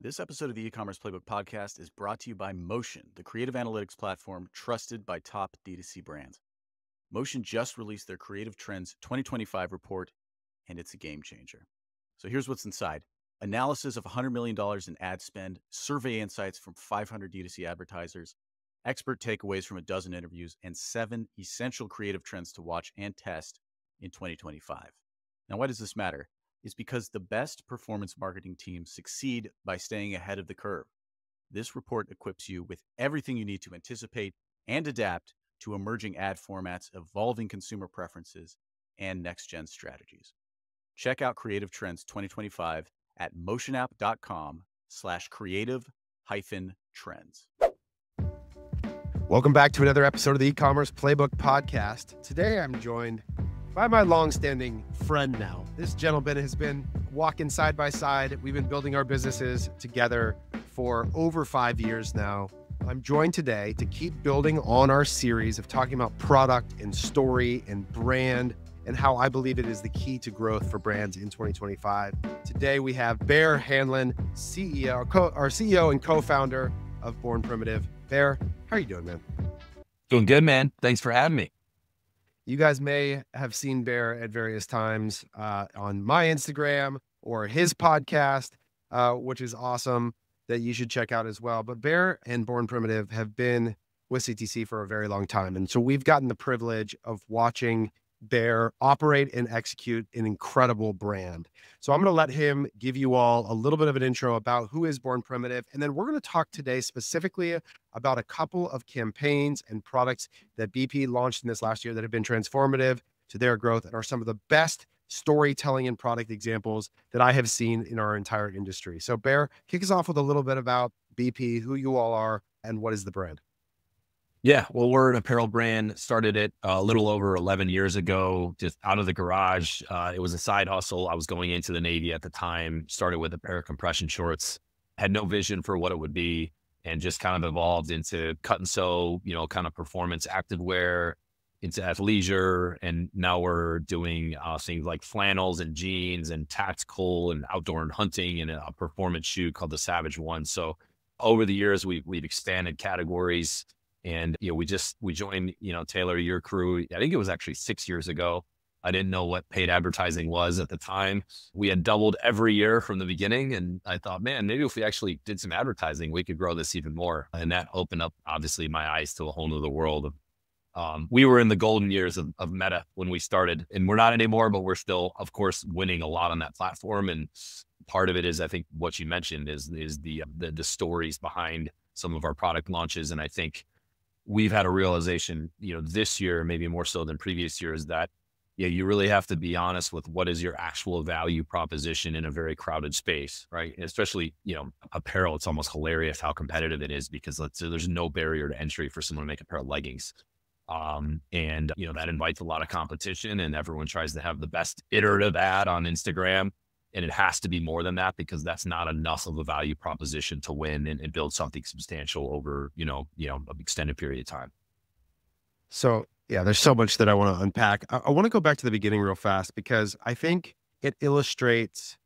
This episode of the E-commerce Playbook podcast is brought to you by Motion, the creative analytics platform trusted by top D2C brands. Motion just released their Creative Trends 2025 report, and it's a game changer. So here's what's inside. Analysis of $100 million in ad spend, survey insights from 500 D2C advertisers, expert takeaways from a dozen interviews, and 7 essential creative trends to watch and test in 2025. Now, why does this matter? Is because the best performance marketing teams succeed by staying ahead of the curve. This report equips you with everything you need to anticipate and adapt to emerging ad formats, evolving consumer preferences, and next-gen strategies. Check out Creative Trends 2025 at motionapp.com/creative-trends. Welcome back to another episode of the E-commerce Playbook podcast. Today I'm joined by my long-standing friend now. This gentleman has been walking side by side. We've been building our businesses together for over 5 years now. I'm joined today to keep building on our series of talking about product and story and brand and how I believe it is the key to growth for brands in 2025. Today we have Bear Handlon, CEO and co-founder of Born Primitive. Bear, how are you doing, man? Doing good, man. Thanks for having me. You guys may have seen Bear at various times on my Instagram or his podcast, which is awesome, that you should check out as well. But Bear and Born Primitive have been with CTC for a very long time. And so we've gotten the privilege of watching Bear operate and execute an incredible brand. So I'm going to let him give you all a little bit of an intro about who is Born Primitive. And then we're going to talk today specifically about a couple of campaigns and products that BP launched in this last year that have been transformative to their growth and are some of the best storytelling and product examples that I have seen in our entire industry. So Bear, kick us off with a little bit about BP, who you all are, and what is the brand? Yeah, well, we're an apparel brand. Started it a little over 11 years ago, just out of the garage. It was a side hustle. I was going into the Navy at the time, started with a pair of compression shorts, had no vision for what it would be, and just kind of evolved into cut and sew, kind of performance activewear, into athleisure. And now we're doing things like flannels and jeans and tactical and outdoor and hunting and a performance shoe called the Savage One. So over the years, we've expanded categories. And, we joined, Taylor, your crew. I think it was actually 6 years ago. I didn't know what paid advertising was at the time. We had doubled every year from the beginning. And I thought, man, maybe if we actually did some advertising, we could grow this even more. And that opened up, obviously, my eyes to a whole nother world. We were in the golden years of Meta when we started, and we're not anymore, but we're still, of course, winning a lot on that platform. And part of it is, I think what you mentioned is the stories behind some of our product launches. And I think we've had a realization, this year, maybe more so than previous years, that you really have to be honest with what is your actual value proposition in a very crowded space, right? And especially, apparel. It's almost hilarious how competitive it is because there's no barrier to entry for someone to make a pair of leggings. That invites a lot of competition, and everyone tries to have the best iterative ad on Instagram. And it has to be more than that because that's not enough of a value proposition to win and build something substantial over, an extended period of time. So yeah, there's so much that I want to unpack. I want to go back to the beginning real fast because I think it illustrates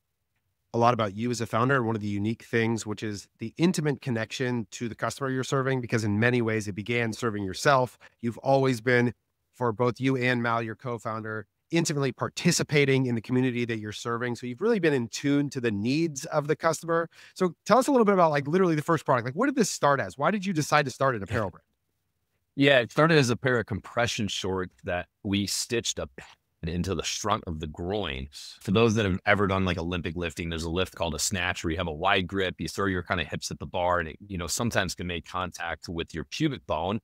a lot about you as a founder. And one of the unique things, which is the intimate connection to the customer you're serving, because in many ways it began serving yourself. You've always been, for both you and Mal, your co-founder, intimately participating in the community that you're serving. So you've really been in tune to the needs of the customer. So tell us a little bit about literally the first product. What did this start as? Why did you decide to start an apparel brand? Yeah, it started as a pair of compression shorts that we stitched up into the front of the groin. For those that have ever done Olympic lifting, there's a lift called a snatch where you have a wide grip, you throw your kind of hips at the bar, and it, sometimes can make contact with your pubic bone.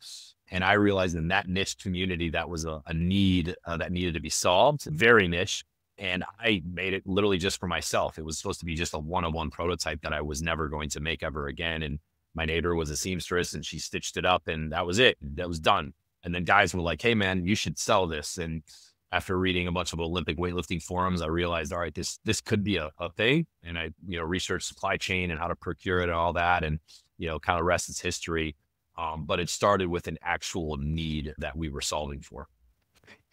And I realized in that niche community, that was a need that needed to be solved, very niche. And I made it literally just for myself. It was supposed to be just a one-of-one prototype that I was never going to make ever again. And my neighbor was a seamstress and she stitched it up and that was it. That was done. And then guys were like, hey man, you should sell this. And after reading a bunch of Olympic weightlifting forums, I realized, all right, this could be a thing. And I, researched supply chain and how to procure it and all that. And, kind of rest is history. But it started with an actual need that we were solving for.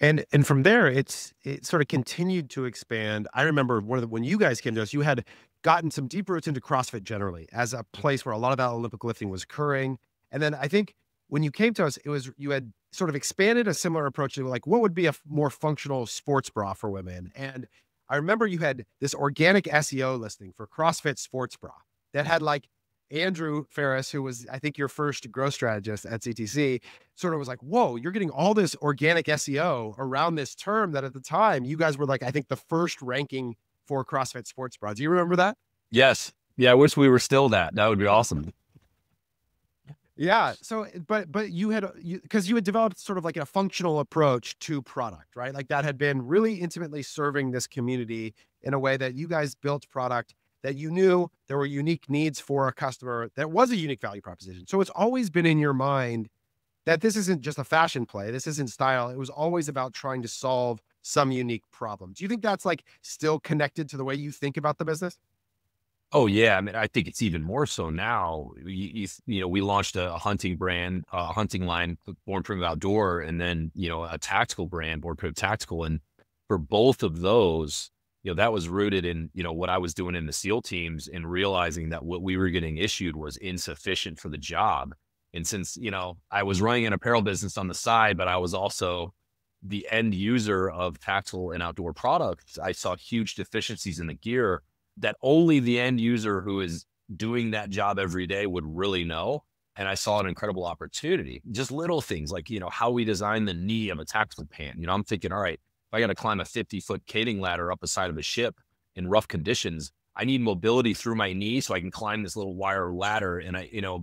And from there, it sort of continued to expand. I remember when you guys came to us, you had gotten some deep roots into CrossFit generally as a place where a lot of that Olympic lifting was occurring. And then I think when you came to us, you had sort of expanded a similar approach to like, what would be a more functional sports bra for women? And I remember you had this organic SEO listing for CrossFit sports bra that had like Andrew Ferris, who was, I think, your first growth strategist at CTC, sort of was like, whoa, you're getting all this organic SEO around this term that at the time you guys were like, I think the first ranking for CrossFit sports bra. Do you remember that? Yes. Yeah. I wish we were still that. That would be awesome. Yeah. So, but you had, because you had developed sort of like a functional approach to product, right? Like that had been really intimately serving this community in a way that you guys built product that you knew there were unique needs for a customer. That was a unique value proposition. So it's always been in your mind that this isn't just a fashion play. This isn't style. It was always about trying to solve some unique problem. Do you think that's like still connected to the way you think about the business? Oh yeah, I mean, I think it's even more so now. You know, we launched a hunting brand, a hunting line, Born Primitive Outdoor, and then a tactical brand, Born Primitive Tactical. And for both of those, that was rooted in what I was doing in the SEAL teams and realizing that what we were getting issued was insufficient for the job. And since I was running an apparel business on the side, but I was also the end user of tactical and outdoor products, I saw huge deficiencies in the gear that only the end user who is doing that job every day would really know. And I saw an incredible opportunity, just little things like, how we design the knee of a tactical pant. I'm thinking, all right, if I got to climb a 50-foot cating ladder up the side of a ship in rough conditions, I need mobility through my knee so I can climb this little wire ladder. And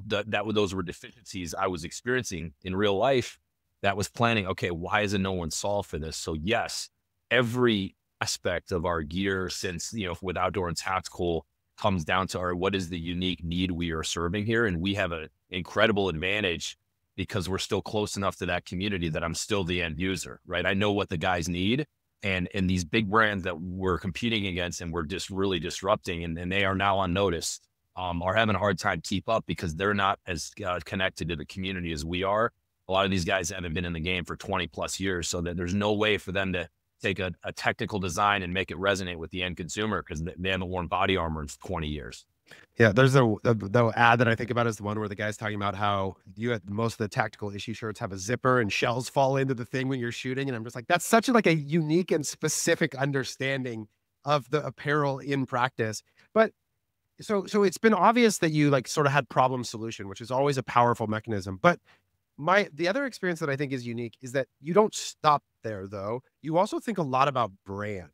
those were deficiencies I was experiencing in real life. That was planning, okay, why isn't no one solved for this? So yes, every aspect of our gear since, with outdoor and tactical comes down to what is the unique need we are serving here. And we have an incredible advantage because we're still close enough to that community that I'm still the end user, right? I know what the guys need. And these big brands that we're competing against and we're just really disrupting and they are now on notice, are having a hard time keep up because they're not as connected to the community as we are. A lot of these guys haven't been in the game for 20 plus years. So that there's no way for them to take a technical design and make it resonate with the end consumer because they haven't worn body armor in 20 years. Yeah, there's the ad that I think about is the one where the guy's talking about how most of the tactical issue shirts have a zipper and shells fall into the thing when you're shooting. And I'm just like, that's such a unique and specific understanding of the apparel in practice. But so it's been obvious that you sort of had problem solution, which is always a powerful mechanism. But the other experience that I think is unique is that you don't stop there though. You also think a lot about brand.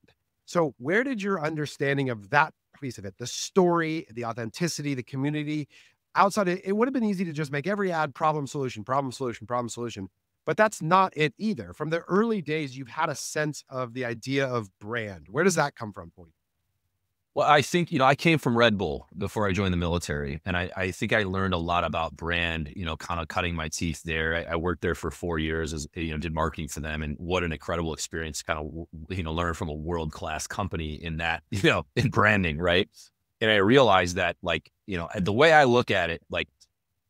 So where did your understanding of that piece of it, the story, the authenticity, the community outside it would have been easy to just make every ad problem, solution, problem, solution, problem, solution. But that's not it either. From the early days, you've had a sense of the idea of brand. Where does that come from for you? Well, I think, I came from Red Bull before I joined the military. And I think I learned a lot about brand, kind of cutting my teeth there. I worked there for 4 years as, did marketing for them. And what an incredible experience, kind of, learn from a world-class company in that, in branding, right? And I realized that the way I look at it,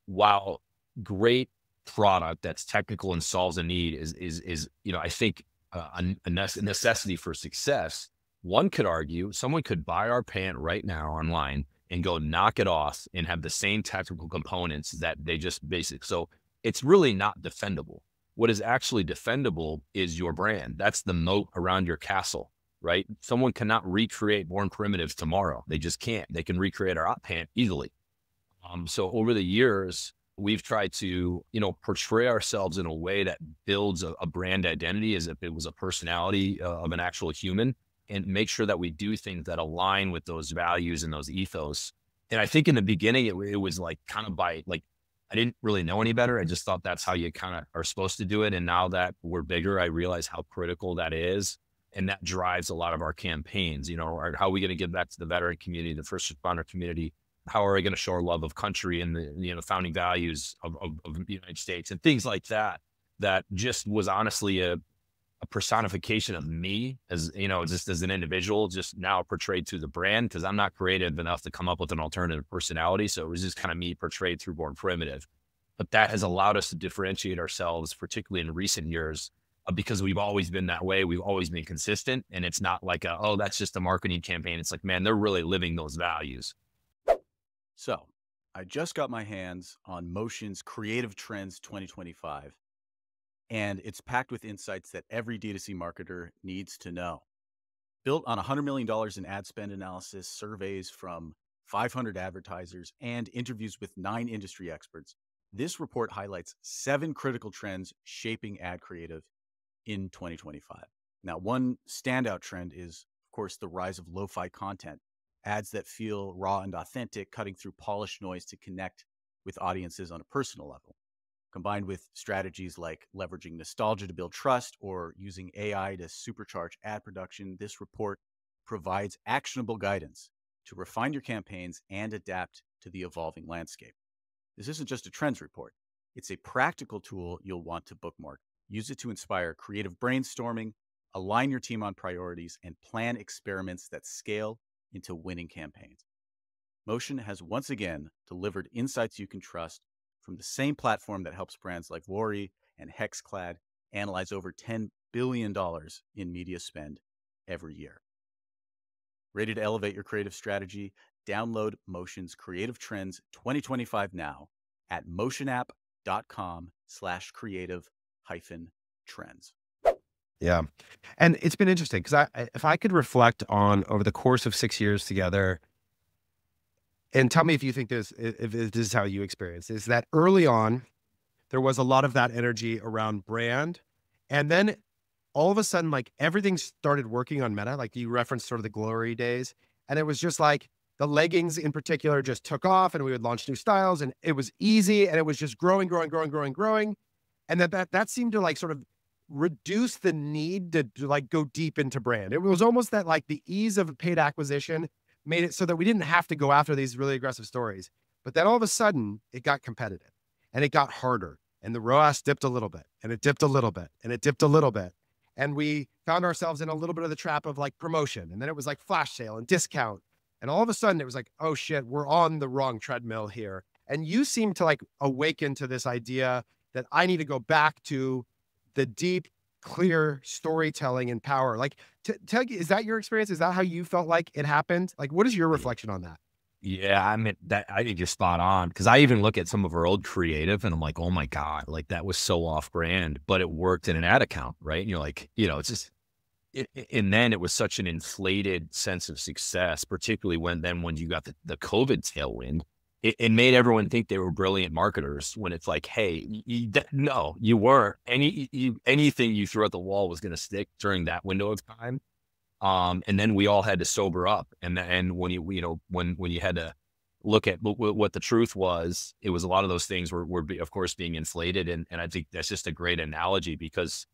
while great product that's technical and solves a need is I think a necessity for success. One could argue someone could buy our pant right now online and go knock it off and have the same technical components that they just basic. So it's really not defendable. What is actually defendable is your brand. That's the moat around your castle, right? Someone cannot recreate Born Primitive tomorrow. They just can't. They can recreate our op pant easily. So over the years, we've tried to, portray ourselves in a way that builds a brand identity as if it was a personality of an actual human. And make sure that we do things that align with those values and those ethos. And I think in the beginning, it was kind of I didn't really know any better. I just thought that's how you kind of are supposed to do it. And now that we're bigger, I realize how critical that is. And that drives a lot of our campaigns, how are we going to give back to the veteran community, the first responder community? How are we going to show our love of country and the founding values of the United States and things like that, that just was honestly a personification of me as, just as an individual, just now portrayed through the brand, because I'm not creative enough to come up with an alternative personality. So it was just kind of me portrayed through Born Primitive. But that has allowed us to differentiate ourselves, particularly in recent years, because we've always been that way. We've always been consistent. And it's not like, oh, that's just a marketing campaign. It's like, man, they're really living those values. So I just got my hands on Motion's Creative Trends 2025, and it's packed with insights that every D2C marketer needs to know. Built on $100 million in ad spend analysis, surveys from 500 advertisers, and interviews with 9 industry experts, this report highlights 7 critical trends shaping ad creative in 2025. Now, one standout trend is, of course, the rise of lo-fi content, ads that feel raw and authentic, cutting through polished noise to connect with audiences on a personal level. Combined with strategies like leveraging nostalgia to build trust or using AI to supercharge ad production, this report provides actionable guidance to refine your campaigns and adapt to the evolving landscape. This isn't just a trends report. It's a practical tool you'll want to bookmark. Use it to inspire creative brainstorming, align your team on priorities, and plan experiments that scale into winning campaigns. Motion has once again delivered insights you can trust from the same platform that helps brands like Worry and Hexclad analyze over $10 billion in media spend every year. Ready to elevate your creative strategy? Download Motion's Creative Trends 2025 now at motionapp.com/creative-trends. Yeah. And it's been interesting because if I could reflect on over the course of 6 years together, and tell me if you think this, if this is how you experience, is that early on, there was a lot of that energy around brand. And then all of a sudden, like everything started working on Meta, like you referenced sort of the glory days. And it was just like the leggings in particular just took off and we would launch new styles and it was easy and it was just growing. And that seemed to like sort of reduce the need to like go deep into brand. It was almost that like the ease of paid acquisition made it so that we didn't have to go after these really aggressive stories. But then all of a sudden it got competitive and it got harder and the ROAS dipped a little bit and it dipped a little bit and it dipped a little bit. And we found ourselves in a little bit of the trap of like promotion. And then it was like flash sale and discount. And all of a sudden it was like, oh shit, we're on the wrong treadmill here. And you seem to like awaken to this idea that I need to go back to the deep, clear storytelling and power. Like, is that your experience? Is that how you felt like it happened? Like, what is your reflection on that? Yeah, I mean, that I think you're spot on because I even look at some of our old creative and I'm like, oh my God, like that was so off brand, but it worked in an ad account, right? And you're like, it's just, and then it was such an inflated sense of success, particularly when you got the COVID tailwind. It made everyone think they were brilliant marketers when it's like, hey, no, you weren't. Anything you threw at the wall was going to stick during that window of time. And then we all had to sober up. And when when you had to look at what the truth was, it was a lot of those things were of course being inflated. And I think that's just a great analogy because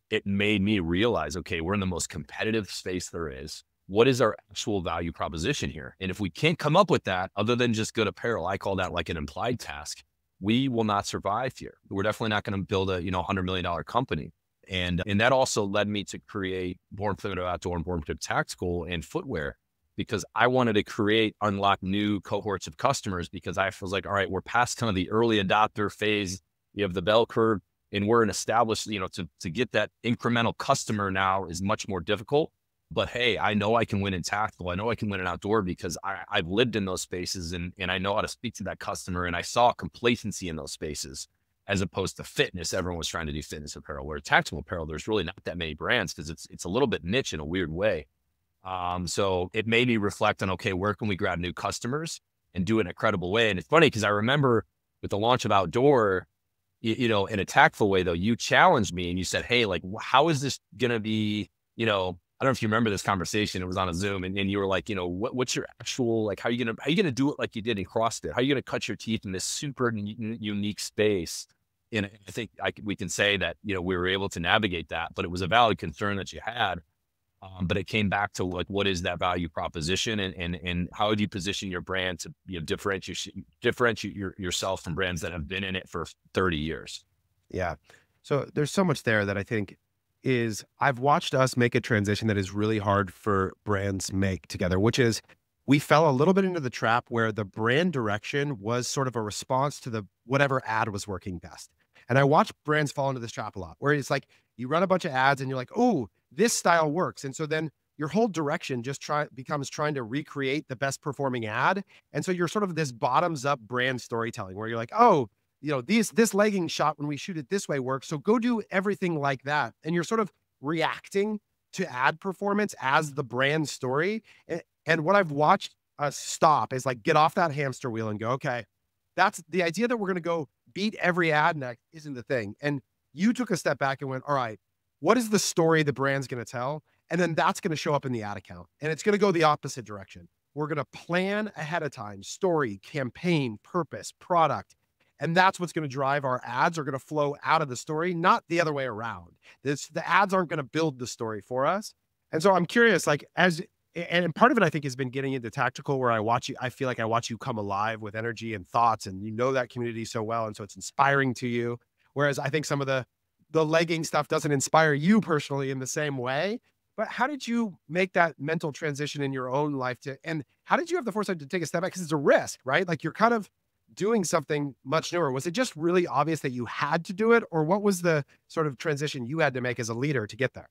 it made me realize, okay, we're in the most competitive space there is. What is our actual value proposition here? And if we can't come up with that, other than just good apparel, I call that like an implied task, we will not survive here. We're definitely not going to build a, $100 million company. And that also led me to create Born Primitive Outdoor and Born Primitive Tactical and footwear, because I wanted to unlock new cohorts of customers because I was like, all right, we're past kind of the early adopter phase. You have the bell curve and we're an established, to get that incremental customer now is much more difficult. But hey, I know I can win in tactical. I know I can win in outdoor because I've lived in those spaces and I know how to speak to that customer. And I saw complacency in those spaces as opposed to fitness. Everyone was trying to do fitness apparel, where tactical apparel, there's really not that many brands because it's a little bit niche in a weird way. So it made me reflect on, okay, where can we grab new customers and do it in a credible way? And it's funny because I remember with the launch of outdoor, in a tactful way, though, you challenged me and you said, hey, like, how is this going to be, I don't know if you remember this conversation. It was on a Zoom and you were like, what's your actual, like, how are you going to do it like you did in CrossFit? How are you going to cut your teeth in this super unique space? And I think we can say that, we were able to navigate that, but it was a valid concern that you had. But it came back to like, what is that value proposition and how do you position your brand to differentiate yourself from brands that have been in it for 30 years? Yeah. So there's so much there that I think I've watched us make a transition that is really hard for brands make together, which is we fell a little bit into the trap where the brand direction was sort of a response to whatever ad was working best. And I watch brands fall into this trap a lot, where it's like you run a bunch of ads and you're like, oh, this style works. And so then your whole direction just becomes trying to recreate the best performing ad. And so you're sort of this bottoms up brand storytelling where you're like, oh, this legging shot when we shoot it this way works. So go do everything like that. And you're sort of reacting to ad performance as the brand story. And what I've watched us stop is like, get off that hamster wheel and go, okay, that's the idea that we're going to go beat every ad next isn't the thing. And you took a step back and went, all right, what is the story the brand's going to tell? And then that's going to show up in the ad account. And it's going to go the opposite direction. We're going to plan ahead of time, story, campaign, purpose, product. And that's what's going to drive our ads are going to flow out of the story, not the other way around. The ads aren't going to build the story for us. And so I'm curious, like and part of it, I think, has been getting into tactical where I feel like I watch you come alive with energy and thoughts, and you know that community so well. And so it's inspiring to you. Whereas I think some of the legging stuff doesn't inspire you personally in the same way. But how did you make that mental transition in your own life and how did you have the foresight to take a step back? Because it's a risk, right? Like you're kind of doing something much newer. Was it just really obvious that you had to do it? Or what was the sort of transition you had to make as a leader to get there?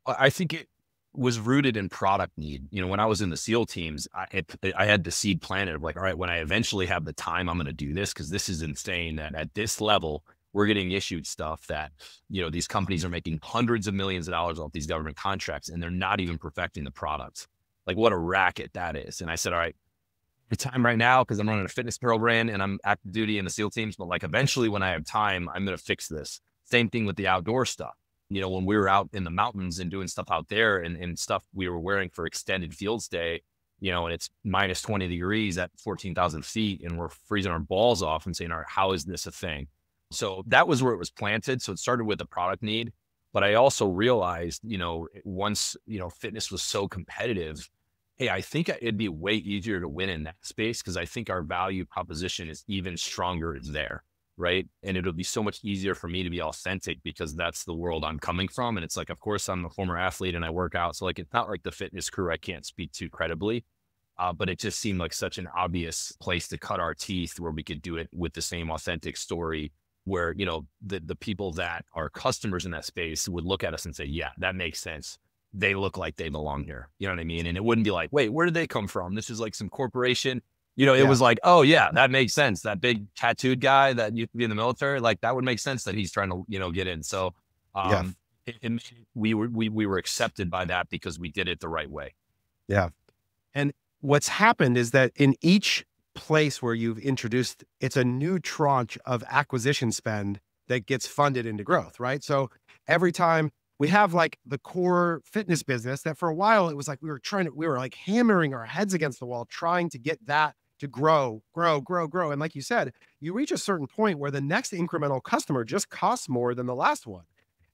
I think it was rooted in product need. When I was in the SEAL teams, I had the seed planted of like, all right, when I eventually have the time, I'm going to do this because this is insane that at this level, we're getting issued stuff that, these companies are making hundreds of millions of dollars off these government contracts and they're not even perfecting the products. Like what a racket that is. And I said, all right, the time right now, because I'm running a fitness apparel brand and I'm active duty in the SEAL teams, but like eventually when I have time, I'm going to fix this. Same thing with the outdoor stuff. When we were out in the mountains and doing stuff out there and stuff we were wearing for extended field stay, and it's minus 20 degrees at 14,000 feet and we're freezing our balls off and saying, all right, how is this a thing? So that was where it was planted. So it started with the product need, but I also realized, once, fitness was so competitive, hey, I think it'd be way easier to win in that space because I think our value proposition is even stronger there, right? And it'll be so much easier for me to be authentic because that's the world I'm coming from. And it's like, of course, I'm a former athlete and I work out. So like, it's not like the fitness crew I can't speak to credibly, but it just seemed like such an obvious place to cut our teeth where we could do it with the same authentic story where, the people that are customers in that space would look at us and say, yeah, that makes sense. They look like they belong here. You know what I mean? And it wouldn't be like, wait, where did they come from? This is like some corporation. It was like, oh yeah, that makes sense. That big tattooed guy that used to be in the military, like that would make sense that he's trying to, get in. So, we were accepted by that because we did it the right way. Yeah. And what's happened is that in each place where you've introduced, it's a new tranche of acquisition spend that gets funded into growth, right? So every time we have like the core fitness business that for a while, it was like we were like hammering our heads against the wall, trying to get that to grow. And like you said, you reach a certain point where the next incremental customer just costs more than the last one.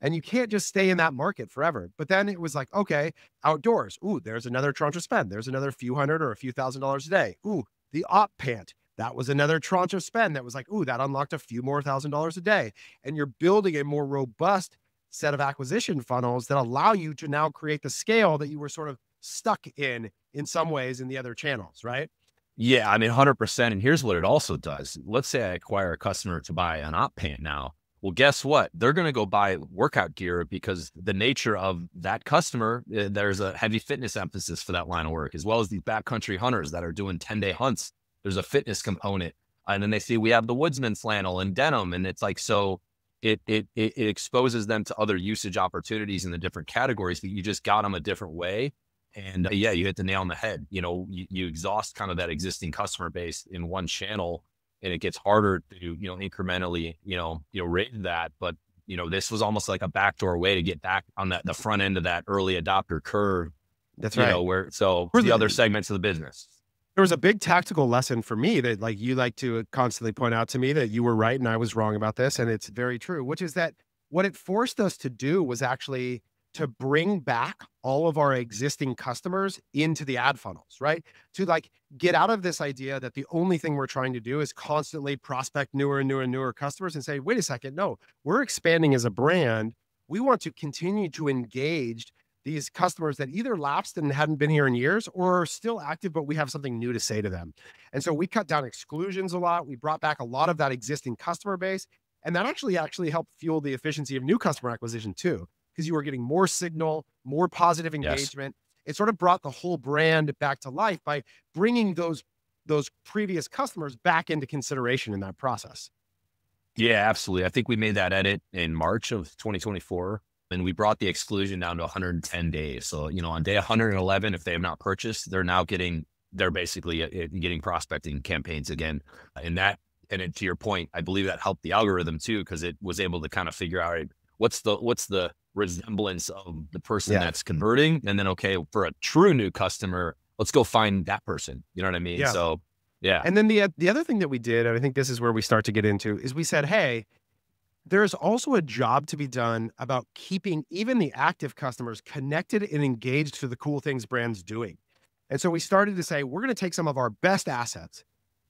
And you can't just stay in that market forever. But then it was like, okay, outdoors. Ooh, there's another tranche of spend. There's another few hundred or a few $1,000s a day. Ooh, the op pant. That was another tranche of spend that was like, ooh, that unlocked a few more $1,000s a day. And you're building a more robust set of acquisition funnels that allow you to now create the scale that you were sort of stuck in some ways in the other channels, right? Yeah, I mean, 100%. And here's what it also does. Let's say I acquire a customer to buy an op pant now. Well, guess what? They're going to go buy workout gear because the nature of that customer, there's a heavy fitness emphasis for that line of work, as well as these backcountry hunters that are doing 10-day hunts. There's a fitness component. And then they see we have the woodsman flannel and denim. And it's like, so it exposes them to other usage opportunities in the different categories that you just got them a different way. And yeah, you hit the nail on the head. You exhaust kind of that existing customer base in one channel, and it gets harder to, incrementally, raise that. But, this was almost like a backdoor way to get back on the front end of that early adopter curve. That's right. For the other segments of the business. There was a big tactical lesson for me that like you like to constantly point out to me that you were right and I was wrong about this. And it's very true, which is that what it forced us to do was actually to bring back all of our existing customers into the ad funnels, right? To like get out of this idea that the only thing we're trying to do is constantly prospect newer and newer and newer customers and say, wait a second, no, we're expanding as a brand. We want to continue to engage these customers that either lapsed and hadn't been here in years or are still active, but we have something new to say to them. And so we cut down exclusions a lot. We brought back a lot of that existing customer base. And that actually helped fuel the efficiency of new customer acquisition too, because you were getting more signal, more positive engagement. It sort of brought the whole brand back to life by bringing those previous customers back into consideration in that process. Yeah, absolutely. I think we made that edit in March of 2024, and we brought the exclusion down to 110 days. So, on day 111, if they have not purchased, they're basically getting prospecting campaigns again. And to your point, I believe that helped the algorithm too, because it was able to kind of figure out what's the resemblance of the person that's converting. And then, okay, for a true new customer, let's go find that person. You know what I mean? Yeah. So yeah. And then the other thing that we did, and I think this is where we start to get into, is we said, hey, there's also a job to be done about keeping even the active customers connected and engaged to the cool things brand's doing. And so we started to say, we're going to take some of our best assets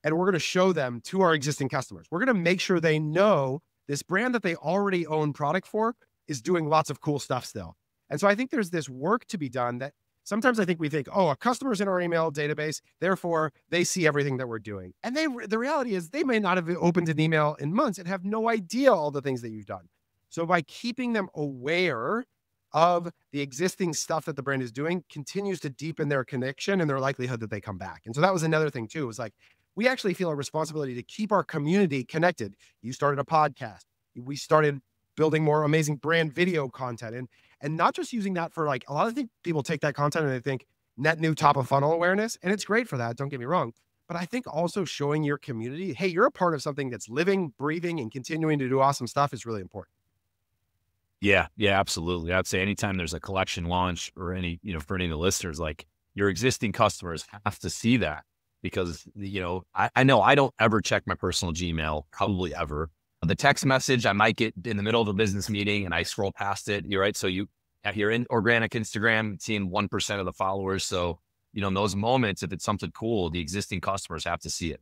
and we're going to show them to our existing customers. We're going to make sure they know this brand that they already own product for is doing lots of cool stuff still. And so I think there's this work to be done that sometimes I think we think, oh, a customer's in our email database, therefore they see everything that we're doing. And the reality is they may not have opened an email in months and have no idea all the things that you've done. So by keeping them aware of the existing stuff that the brand is doing continues to deepen their connection and their likelihood that they come back. And so that was another thing too. It was like, we actually feel a responsibility to keep our community connected. You started a podcast. We started building more amazing brand video content and not just using that for like, a lot of people take that content and they think net new top of funnel awareness. And it's great for that. Don't get me wrong. But I think also showing your community, hey, you're a part of something that's living, breathing, and continuing to do awesome stuff is really important. Yeah, absolutely. I'd say anytime there's a collection launch or any, for any of the listeners, like your existing customers have to see that because, I know I don't ever check my personal Gmail, probably ever. The text message, I might get in the middle of a business meeting and I scroll past it. You're right. So you're in organic Instagram, seeing 1% of the followers. So, in those moments, if it's something cool, the existing customers have to see it.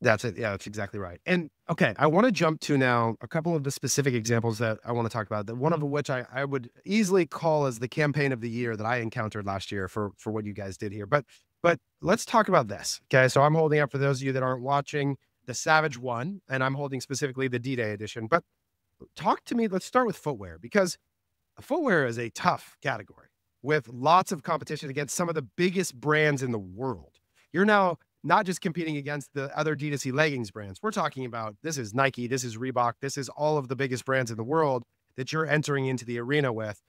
That's it. Yeah, that's exactly right. And okay, I want to jump to now a couple of the specific examples that I want to talk about. One of which I would easily call as the campaign of the year that I encountered last year for what you guys did here. But let's talk about this. Okay, so I'm holding up for those of you that aren't watching the Savage One, and I'm holding specifically the D-Day edition. But talk to me. Let's start with footwear because footwear is a tough category with lots of competition against some of the biggest brands in the world. You're now not just competing against the other D2C leggings brands. We're talking about, this is Nike, this is Reebok, this is all of the biggest brands in the world that you're entering into the arena with.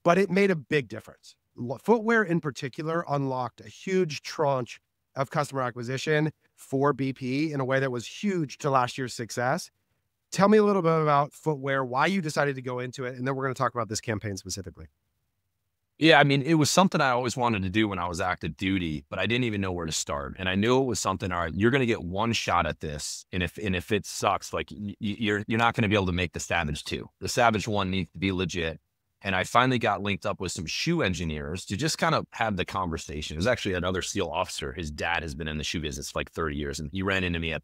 But it made a big difference. Footwear in particular unlocked a huge tranche of customer acquisition for BP in a way that was huge to last year's success. Tell me a little bit about footwear, why you decided to go into it, and then we're going to talk about this campaign specifically. Yeah, I mean, it was something I always wanted to do when I was active duty, but I didn't even know where to start. And I knew it was something, all right, you're going to get one shot at this. And if it sucks, like you're not going to be able to make the Savage 2. The Savage 1 needs to be legit. And I finally got linked up with some shoe engineers to just kind of have the conversation. It was actually another SEAL officer. His dad has been in the shoe business for like 30 years. And he ran into me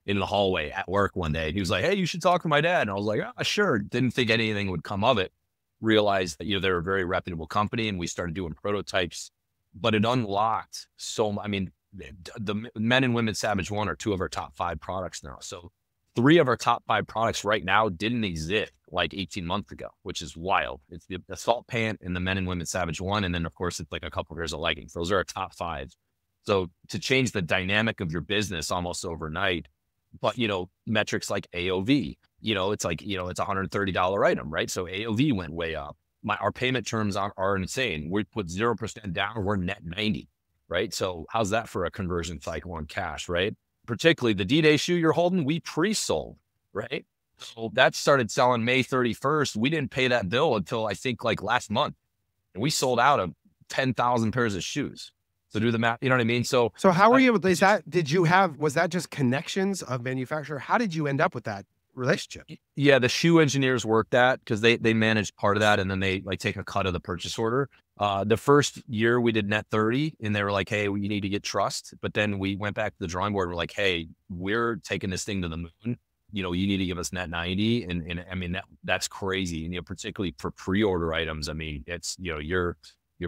in the hallway at work one day. And he was like, hey, you should talk to my dad. And I was like, oh, sure. Didn't think anything would come of it. Realized that, they're a very reputable company and we started doing prototypes, but it unlocked the men and women Savage One are 2 of our top 5 products now. So 3 of our top 5 products right now didn't exist like 18 months ago, which is wild. It's the assault pant and the men and women Savage One. And then of course it's like a couple pairs of leggings. Those are our top 5. So to change the dynamic of your business almost overnight, but metrics like AOV, it's like, it's $130 item, right? So AOV went way up. Our payment terms are insane. We put 0% down, we're net 90, right? So how's that for a conversion cycle on cash, right? Particularly the D-Day shoe you're holding, we pre-sold, right? So that started selling May 31st. We didn't pay that bill until I think like last month. And we sold out of 10,000 pairs of shoes. So do the math, you know what I mean? So how were you able to, was that just connections of manufacturer? How did you end up with that relationship? Yeah, the shoe engineers worked that because they managed part of that and then they like take a cut of the purchase order. The first year we did net 30 and they were like, hey, you need to get trust. But then we went back to the drawing board and we're like, hey, we're taking this thing to the moon. You need to give us net 90. And I mean, that's crazy. And, particularly for pre-order items, I mean, it's, you're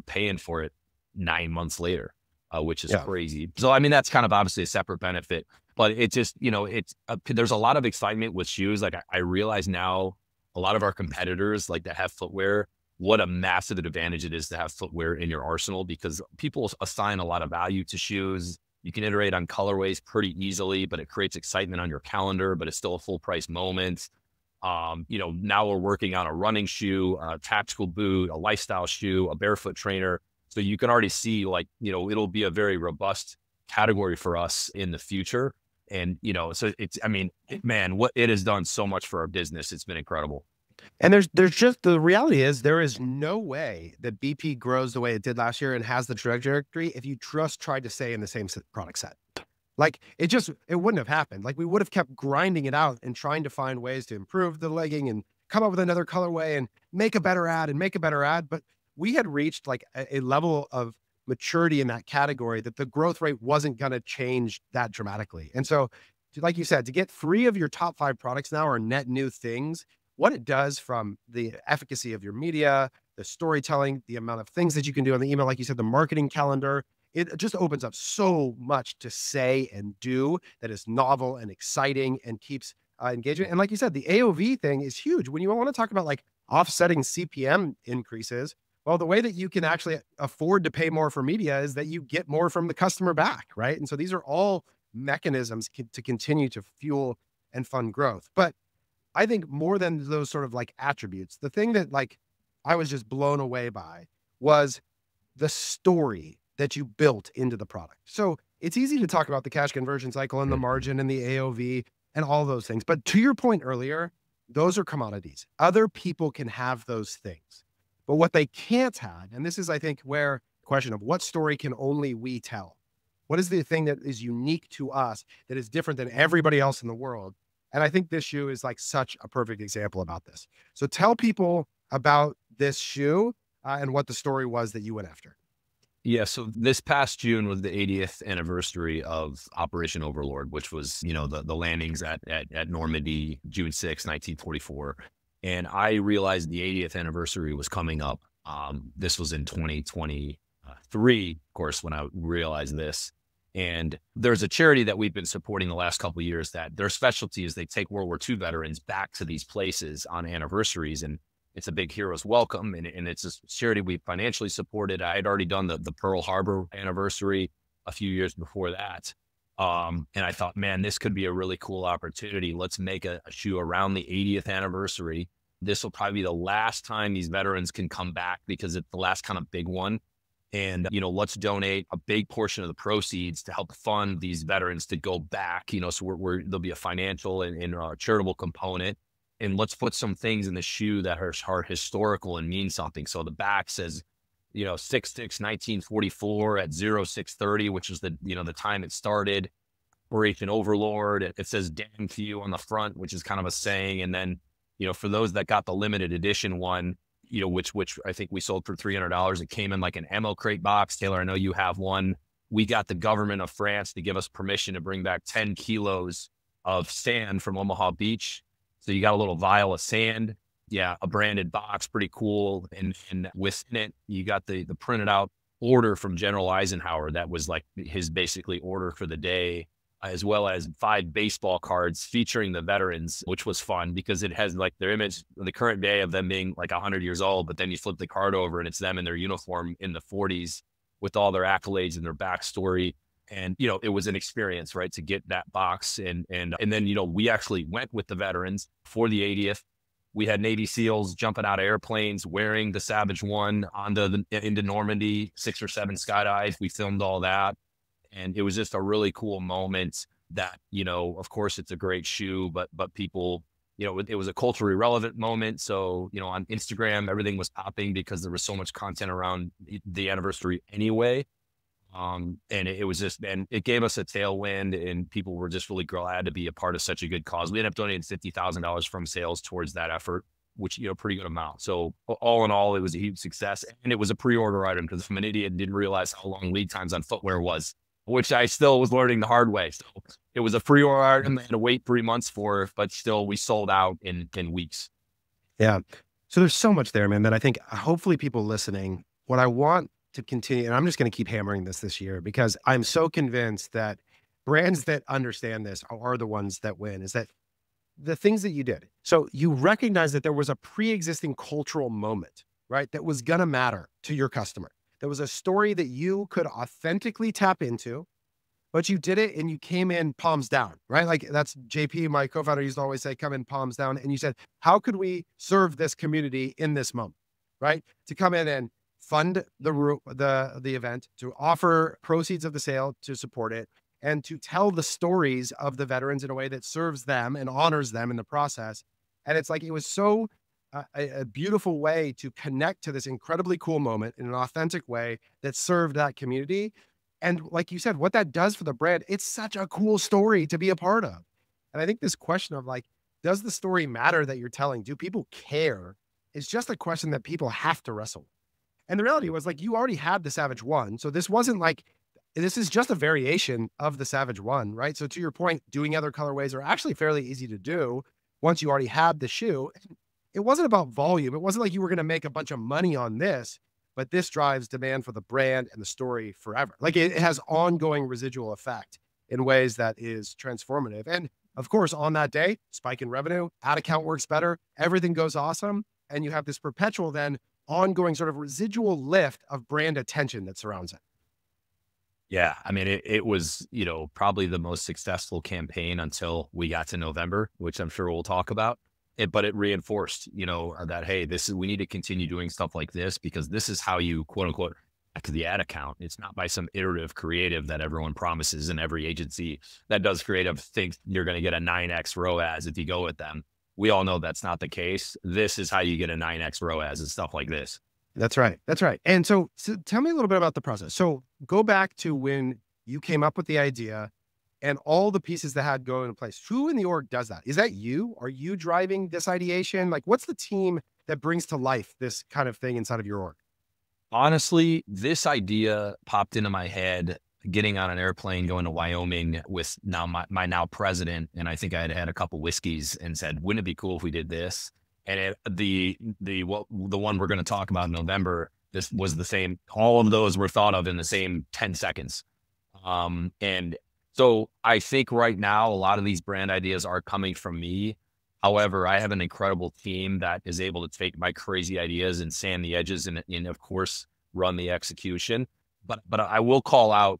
paying for it 9 months later, which is crazy. So, I mean, that's kind of obviously a separate benefit. But it just, there's a lot of excitement with shoes. Like I realize now a lot of our competitors like that have footwear, what a massive advantage it is to have footwear in your arsenal, because people assign a lot of value to shoes. You can iterate on colorways pretty easily, but it creates excitement on your calendar, but it's still a full price moment. Now we're working on a running shoe, a tactical boot, a lifestyle shoe, a barefoot trainer. So you can already see it'll be a very robust category for us in the future. And, so man, what it has done so much for our business. It's been incredible. And there's just, the reality is there is no way that BP grows the way it did last year and has the trajectory if you just tried to stay in the same product set. Like it wouldn't have happened. Like we would have kept grinding it out and trying to find ways to improve the legging and come up with another colorway and make a better ad and make a better ad. But we had reached like a level of maturity in that category that the growth rate wasn't going to change that dramatically. And so, like you said, to get 3 of your top 5 products now are net new things. What it does from the efficacy of your media, the storytelling, the amount of things that you can do on the email, like you said, the marketing calendar, it just opens up so much to say and do that is novel and exciting and keeps engagement. And like you said, the AOV thing is huge. When you want to talk about like offsetting CPM increases, well, the way that you can actually afford to pay more for media is that you get more from the customer back, right? And so these are all mechanisms to continue to fuel and fund growth. But I think more than those sort of like attributes, the thing that like I was just blown away by was the story that you built into the product. So it's easy to talk about the cash conversion cycle and the margin and the AOV and all those things. But to your point earlier, those are commodities. Other people can have those things. But what they can't have, and this is, I think, where the question of what story can only we tell? What is the thing that is unique to us that is different than everybody else in the world? And I think this shoe is like such a perfect example about this. So tell people about this shoe and what the story was that you went after. Yeah. So this past June was the 80th anniversary of Operation Overlord, which was, the landings at Normandy, June 6, 1944. And I realized the 80th anniversary was coming up. This was in 2023, of course, when I realized this. And there's a charity that we've been supporting the last couple of years that their specialty is they take World War II veterans back to these places on anniversaries. And it's a big hero's welcome. And it's a charity we financially supported. I had already done the Pearl Harbor anniversary a few years before that. And I thought, man, this could be a really cool opportunity. Let's make a shoe around the 80th anniversary. This will probably be the last time these veterans can come back because it's the last kind of big one. And, let's donate a big portion of the proceeds to help fund these veterans to go back, so there'll be a financial and charitable component. And let's put some things in the shoe that are historical and mean something. So the back says, 6/6/1944 at 0630, which is the time it started. Operation Overlord. It says "damn to you" on the front, which is kind of a saying. And then, for those that got the limited edition one, which I think we sold for $300, it came in like an ammo crate box. Taylor, I know you have one. We got the government of France to give us permission to bring back 10 kilos of sand from Omaha Beach. So you got a little vial of sand. Yeah, a branded box, pretty cool. And within it, you got the printed out order from General Eisenhower. That was like his basically order for the day, as well as 5 baseball cards featuring the veterans, which was fun because it has like their image, the current day of them being like 100 years old, but then you flip the card over and it's them in their uniform in the 40s with all their accolades and their backstory. And, it was an experience, right, to get that box. And then, we actually went with the veterans for the 80th. We had Navy SEALs jumping out of airplanes, wearing the Savage One into Normandy, 6 or 7 skydives. We filmed all that. And it was just a really cool moment that, of course it's a great shoe, but people, it was a culturally relevant moment. So, on Instagram, everything was popping because there was so much content around the anniversary anyway. And it gave us a tailwind and people were just really glad to be a part of such a good cause. We ended up donating $50,000 from sales towards that effort, which, pretty good amount. So all in all, it was a huge success and it was a pre-order item because I'm an idiot and didn't realize how long lead times on footwear was, which I still was learning the hard way. So it was a pre-order item I had to wait 3 months for, but still we sold out in weeks. Yeah. So there's so much there, man, that I think hopefully people listening, what I want to continue, and I'm just going to keep hammering this year because I'm so convinced that brands that understand this are the ones that win, is that the things that you did. So you recognize that there was a pre-existing cultural moment, right? That was going to matter to your customer. There was a story that you could authentically tap into, but you did it and you came in palms down, right? Like that's JP, my co-founder, used to always say, come in palms down. And you said, how could we serve this community in this moment, right? To come in and fund the event, to offer proceeds of the sale to support it, and to tell the stories of the veterans in a way that serves them and honors them in the process. And it's like, it was so a beautiful way to connect to this incredibly cool moment in an authentic way that served that community. And like you said, what that does for the brand, it's such a cool story to be a part of. And I think this question of like, does the story matter that you're telling? Do people care? Is just a question that people have to wrestle with. And the reality was like, you already had the Savage One. So this wasn't like, this is just a variation of the Savage One, right? So to your point, doing other colorways are actually fairly easy to do once you already had the shoe. It wasn't about volume. It wasn't like you were going to make a bunch of money on this, but this drives demand for the brand and the story forever. Like it has ongoing residual effect in ways that is transformative. And of course, on that day, spike in revenue, ad account works better, everything goes awesome. And you have this perpetual then ongoing sort of residual lift of brand attention that surrounds it. Yeah. I mean, it was, probably the most successful campaign until we got to November, which I'm sure we'll talk about. But it reinforced, that, hey, we need to continue doing stuff like this because this is how you quote unquote back to the ad account. It's not by some iterative creative that everyone promises, and every agency that does creative thinks you're going to get a 9x ROAS if you go with them. We all know that's not the case. This is how you get a 9x ROAS and stuff like this. That's right. That's right. And so tell me a little bit about the process. So go back to when you came up with the idea and all the pieces that had go into place. Who in the org does that? Is that you? Are you driving this ideation? Like, what's the team that brings to life this kind of thing inside of your org? Honestly, this idea popped into my head getting on an airplane, going to Wyoming with now my now president. And I think I had had a couple whiskeys and said, wouldn't it be cool if we did this? And the one we're going to talk about in November, this was the same. All of those were thought of in the same 10 seconds. And so I think right now, a lot of these brand ideas are coming from me. However, I have an incredible team that is able to take my crazy ideas and sand the edges and of course, run the execution. But I will call out,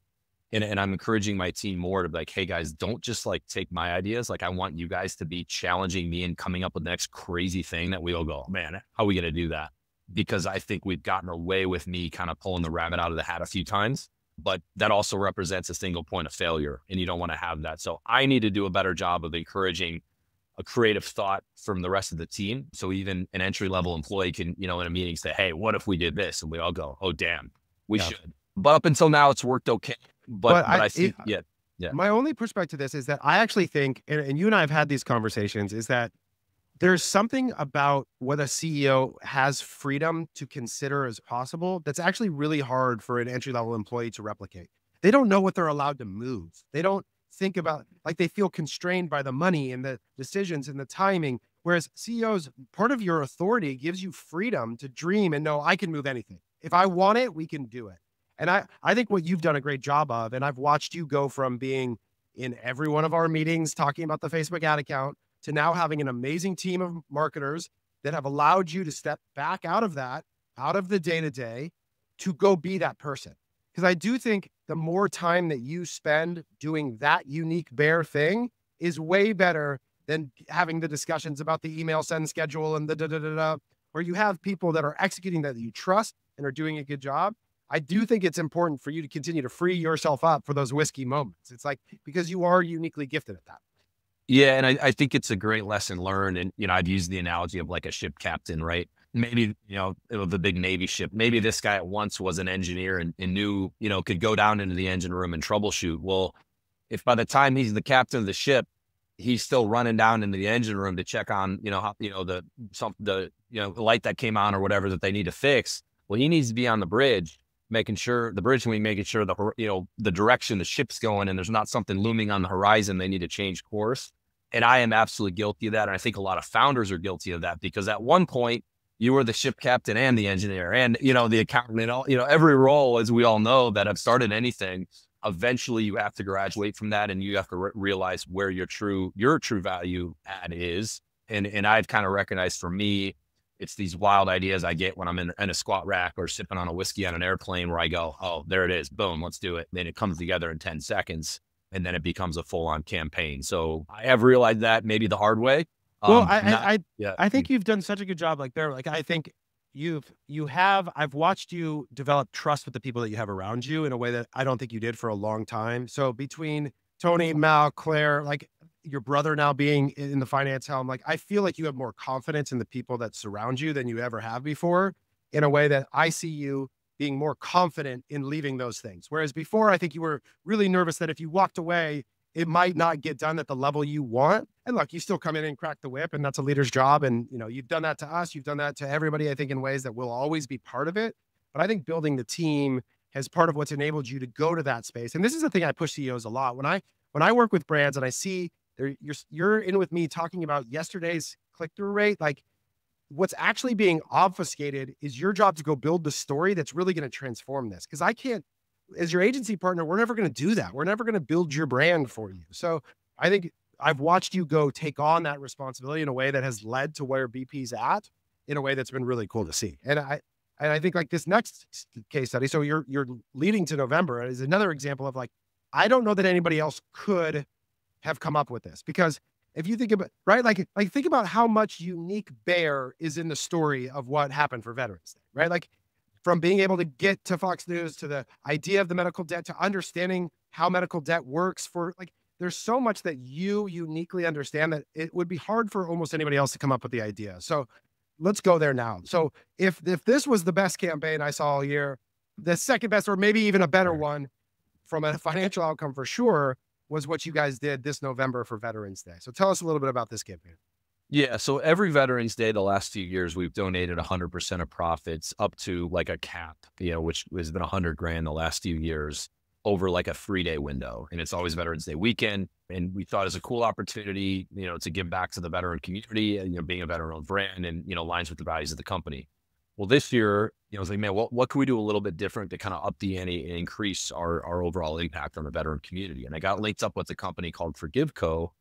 and I'm encouraging my team more to be like, hey guys, don't just like take my ideas. Like I want you guys to be challenging me and coming up with the next crazy thing that we'll go, man, how are we going to do that? Because I think we've gotten away with me kind of pulling the rabbit out of the hat a few times, but that also represents a single point of failure and you don't want to have that. So I need to do a better job of encouraging a creative thought from the rest of the team. So even an entry-level employee can, in a meeting say, hey, what if we did this? And we all go, oh, damn, we should. But up until now, it's worked okay. But I think, yeah. My only perspective to this is that I actually think, and you and I have had these conversations, is that there's something about what a CEO has freedom to consider as possible that's actually really hard for an entry-level employee to replicate. They don't know what they're allowed to move. They don't think about, like they feel constrained by the money and the decisions and the timing. Whereas CEOs, part of your authority gives you freedom to dream and know I can move anything. If I want it, we can do it. And I think what you've done a great job of, and I've watched you go from being in every one of our meetings talking about the Facebook ad account to now having an amazing team of marketers that have allowed you to step back out of that, out of the day-to-day, to go be that person. Because I do think the more time that you spend doing that unique Bear thing is way better than having the discussions about the email send schedule and the da-da-da-da, where you have people that are executing that you trust and are doing a good job. I do think it's important for you to continue to free yourself up for those whiskey moments. It's like, because you are uniquely gifted at that. Yeah. And I think it's a great lesson learned. And, I'd use the analogy of like a ship captain, right? Maybe, the big Navy ship, maybe this guy at once was an engineer and knew, could go down into the engine room and troubleshoot. Well, if by the time he's the captain of the ship, he's still running down into the engine room to check on, the light that came on or whatever that they need to fix. Well, he needs to be on the bridge, making sure the direction the ship's going and there's not something looming on the horizon. They need to change course. And I am absolutely guilty of that. And I think a lot of founders are guilty of that because at one point you were the ship captain and the engineer and, the accountant and all, every role, as we all know that have started anything, eventually you have to graduate from that, and you have to realize where your true value add is. And I've kind of recognized, for me, it's these wild ideas I get when I'm in a squat rack or sipping on a whiskey on an airplane, where I go, oh, there it is. Boom, let's do it. Then it comes together in 10 seconds, and then it becomes a full-on campaign. So I have realized that maybe the hard way. Well, I think you've done such a good job, like Bear. Like, I think I've watched you develop trust with the people that you have around you in a way that I don't think you did for a long time. So between Tony, Mal, Claire, like your brother now being in the finance helm, like I feel like you have more confidence in the people that surround you than you ever have before, in a way that I see you being more confident in leaving those things. Whereas before, I think you were really nervous that if you walked away, it might not get done at the level you want. And look, you still come in and crack the whip, and that's a leader's job. And, you know, you've done that to us. You've done that to everybody, I think, in ways that will always be part of it. But I think building the team has part of what's enabled you to go to that space. And this is the thing I push CEOs a lot. When I work with brands and I see you're in with me talking about yesterday's click-through rate, like what's actually being obfuscated is your job to go build the story that's really going to transform this. Because I can't, as your agency partner, we're never going to do that. We're never going to build your brand for you. So I think I've watched you go take on that responsibility in a way that has led to where BP's at, in a way that's been really cool to see. And I think like this next case study, so you're leading to November, is another example of like, I don't know that anybody else could have come up with this. Because if you think about, right, like think about how much unique Bear is in the story of what happened for Veterans Day, right? Like, from being able to get to Fox News, to the idea of the medical debt, to understanding how medical debt works, for like, there's so much that you uniquely understand that it would be hard for almost anybody else to come up with the idea. So let's go there now. So if this was the best campaign I saw all year, the second best, or maybe even a better one from a financial outcome for sure, was what you guys did this November for Veterans Day. So tell us a little bit about this campaign. Yeah. So every Veterans Day, the last few years, we've donated 100% of profits up to like a cap, you know, which has been $100,000 the last few years, over like a 3-day window. And it's always Veterans Day weekend. And we thought it was a cool opportunity, you know, to give back to the veteran community, you know, being a veteran-owned brand, and, you know, aligns with the values of the company. Well, this year, you know, I was like, man, what can we do a little bit different to kind of up the ante and increase our overall impact on the veteran community? And I got linked up with a company called ForgiveCo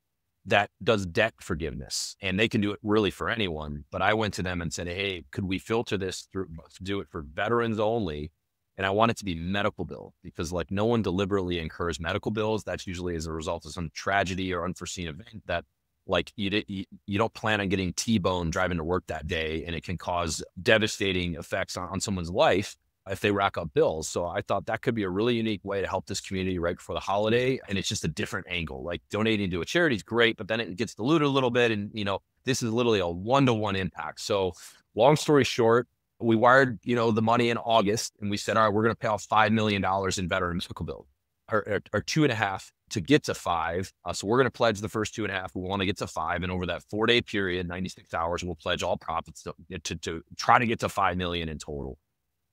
that does debt forgiveness, and they can do it really for anyone. But I went to them and said, hey, could we filter this through, do it for veterans only? And I want it to be medical bill, because like no one deliberately incurs medical bills. That's usually as a result of some tragedy or unforeseen event that like you don't plan on getting T-boned driving to work that day, and it can cause devastating effects on someone's life if they rack up bills. So I thought that could be a really unique way to help this community right before the holiday. And it's just a different angle. Like, donating to a charity is great, but then it gets diluted a little bit. And, you know, this is literally a 1-to-1 impact. So long story short, we wired, you know, the money in August, and we said, all right, we're going to pay off $5 million in veteran medical bill, or 2.5 to get to 5. So we're going to pledge the first 2.5. We want to get to 5. And over that 4-day period, 96 hours, we'll pledge all profits to try to get to 5 million in total.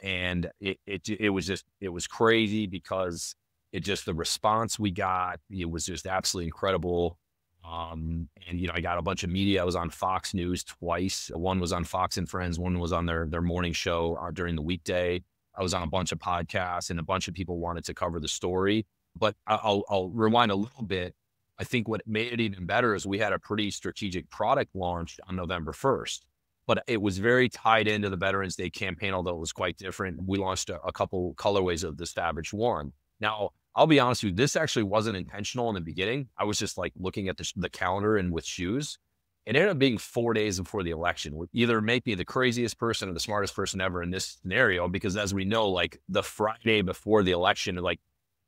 And it was crazy, because the response we got, it was just absolutely incredible. And, you know, I got a bunch of media. I was on Fox News twice. One was on Fox and Friends. One was on their morning show during the weekday. I was on a bunch of podcasts, and a bunch of people wanted to cover the story. But I'll rewind a little bit. I think what made it even better is we had a pretty strategic product launch on November 1st. But it was very tied into the Veterans Day campaign, although it was quite different. We launched a couple colorways of the Savage One. Now, I'll be honest with you, this actually wasn't intentional in the beginning. I was just like looking at the calendar and with shoes. It ended up being 4 days before the election, would either make me the craziest person or the smartest person ever in this scenario, because as we know, like the Friday before the election, like,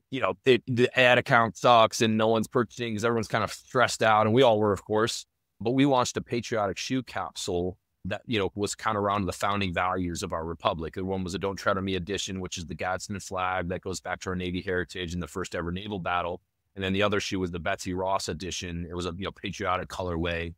you know, the ad account sucks and no one's purchasing because everyone's kind of stressed out. And we all were, of course. But we launched a patriotic shoe capsule that, you know, was kind of around the founding values of our republic. The one was a Don't Tread on Me edition, which is the Gadsden flag that goes back to our Navy heritage and the first ever naval battle. And then the other shoe was the Betsy Ross edition. It was a, you know, patriotic colorway.